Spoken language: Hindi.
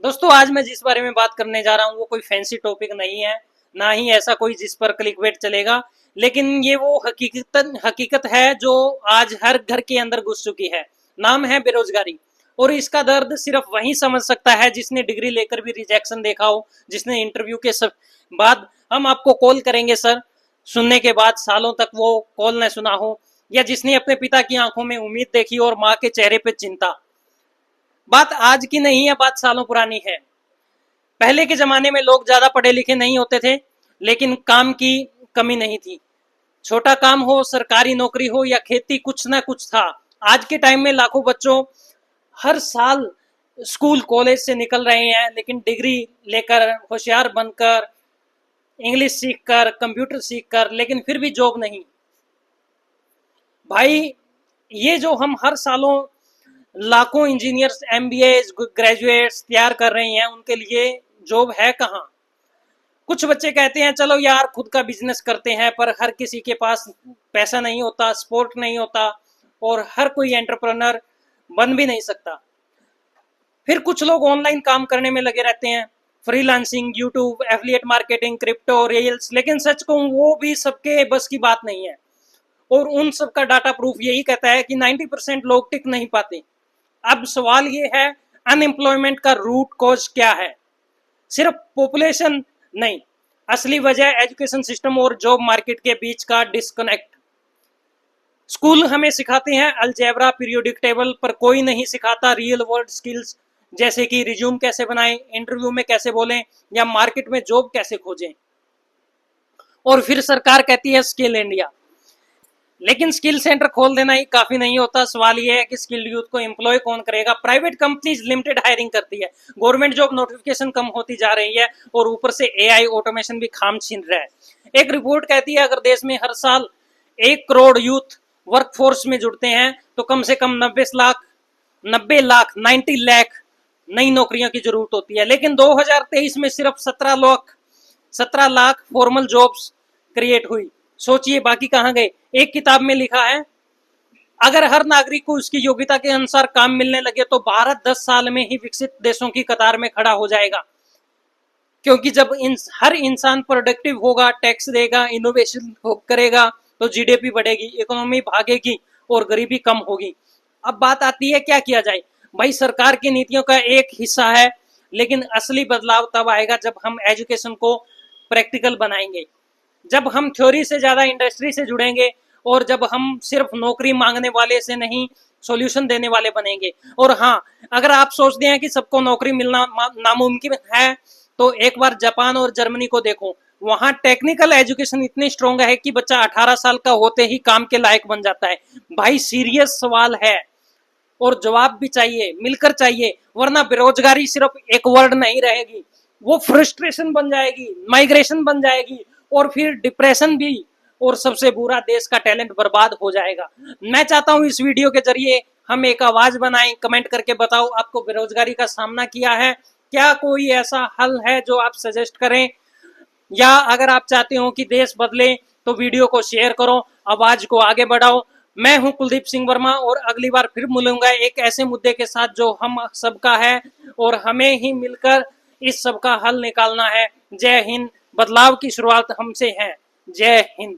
दोस्तों आज मैं जिस बारे में बात करने जा रहा हूँ वो कोई फैंसी टॉपिक नहीं है, ना ही ऐसा कोई जिस पर क्लिकबेट चलेगा। लेकिन ये वो हकीकत है जो आज हर घर के अंदर घुस चुकी है। नाम है बेरोजगारी। और इसका दर्द सिर्फ वही समझ सकता है जिसने डिग्री लेकर भी रिजेक्शन देखा हो, जिसने इंटरव्यू के बाद हम आपको कॉल करेंगे सर सुनने के बाद सालों तक वो कॉल न सुना हो, या जिसने अपने पिता की आंखों में उम्मीद देखी और माँ के चेहरे पे चिंता। बात आज की नहीं है, बात सालों पुरानी है। पहले के जमाने में लोग ज्यादा पढ़े लिखे नहीं होते थे, लेकिन काम की कमी नहीं थी। छोटा काम हो, सरकारी नौकरी हो या खेती, कुछ ना कुछ था। आज के टाइम में लाखों बच्चों हर साल स्कूल कॉलेज से निकल रहे हैं, लेकिन डिग्री लेकर, होशियार बनकर, इंग्लिश सीखकर, कंप्यूटर सीखकर, लेकिन फिर भी जॉब नहीं। भाई ये जो हम हर सालों लाखों इंजीनियर्स, एमबीए ग्रेजुएट्स तैयार कर रहे हैं, उनके लिए जॉब है कहाँ? कुछ बच्चे कहते हैं चलो यार खुद का बिजनेस करते हैं, पर हर किसी के पास पैसा नहीं होता, सपोर्ट नहीं होता, और हर कोई एंटरप्रेन्योर बन भी नहीं सकता। फिर कुछ लोग ऑनलाइन काम करने में लगे रहते हैं, freelancing, YouTube, affiliate marketing, crypto, reels. लेकिन सच कहूं वो भी सबके बस की बात नहीं है, और उन सब का डाटा प्रूफ यही कहता है कि 90% लोग टिक नहीं पाते। अब सवाल ये है, अनएम्प्लॉयमेंट का रूट कॉज क्या है? सिर्फ पॉपुलेशन नहीं, असली वजह एजुकेशन सिस्टम और जॉब मार्केट के बीच का डिस्कनेक्ट। स्कूल हमें सिखाते हैं अलजेब्रा, पीरियोडिक टेबल, पर कोई नहीं सिखाता रियल वर्ल्ड स्किल्स, जैसे कि रिज्यूम कैसे बनाएं, इंटरव्यू में कैसे बोलें, या मार्केट में जॉब कैसे खोजें। और फिर सरकार कहती है स्किल इंडिया, लेकिन स्किल सेंटर खोल देना ही काफी नहीं होता। सवाल यह है कि स्किल्ड यूथ को एम्प्लॉय कौन करेगा? प्राइवेट कंपनीज लिमिटेड हायरिंग करती है, गवर्नमेंट जॉब नोटिफिकेशन कम होती जा रही है, और ऊपर से एआई ऑटोमेशन भी खाम छीन रहा है। एक रिपोर्ट कहती है अगर देश में हर साल 1 करोड़ यूथ वर्कफोर्स में जुड़ते हैं तो कम से कम 90 लाख 90 लाख नई नौकरियों की जरूरत होती है। लेकिन 2023 में सिर्फ 17 लाख फॉर्मल जॉब्स क्रिएट हुई। सोचिए बाकी कहां गए? एक किताब में लिखा है अगर हर नागरिक को उसकी योग्यता के अनुसार काम मिलने लगे तो भारत 10 साल में ही विकसित देशों की कतार में खड़ा हो जाएगा। क्योंकि जब हर इंसान प्रोडक्टिव होगा, टैक्स देगा, इनोवेशन करेगा, तो जीडीपी बढ़ेगी, इकोनॉमी भागेगी और गरीबी कम होगी। अब बात आती है क्या किया जाए? भाई सरकार की नीतियों का एक हिस्सा है, लेकिन असली बदलाव तब आएगा जब हम एजुकेशन को प्रैक्टिकल बनाएंगे, जब हम थ्योरी से ज्यादा इंडस्ट्री से जुड़ेंगे, और जब हम सिर्फ नौकरी मांगने वाले से नहीं सॉल्यूशन देने वाले बनेंगे। और हाँ, अगर आप सोचते हैं कि सबको नौकरी मिलना नामुमकिन है, तो एक बार जापान और जर्मनी को देखो। वहां टेक्निकल एजुकेशन इतनी स्ट्रॉन्ग है कि बच्चा 18 साल का होते ही काम के लायक बन जाता है। भाई सीरियस सवाल है, और जवाब भी चाहिए, मिलकर चाहिए, वरना बेरोजगारी सिर्फ एक वर्ड नहीं रहेगी, वो फ्रस्ट्रेशन बन जाएगी, माइग्रेशन बन जाएगी, और फिर डिप्रेशन भी, और सबसे बुरा देश का टैलेंट बर्बाद हो जाएगा। मैं चाहता हूं इस वीडियो के जरिए हम एक आवाज बनाएं। कमेंट करके बताओ आपको बेरोजगारी का सामना किया है, क्या कोई ऐसा हल है जो आप सजेस्ट करें, या अगर आप चाहते हो कि देश बदले तो वीडियो को शेयर करो, आवाज को आगे बढ़ाओ। मैं हूं कुलदीप सिंह वर्मा, और अगली बार फिर मिलूंगा एक ऐसे मुद्दे के साथ जो हम सबका है, और हमें ही मिलकर इस सब का हल निकालना है। जय हिंद। बदलाव की शुरुआत हमसे है। जय हिंद।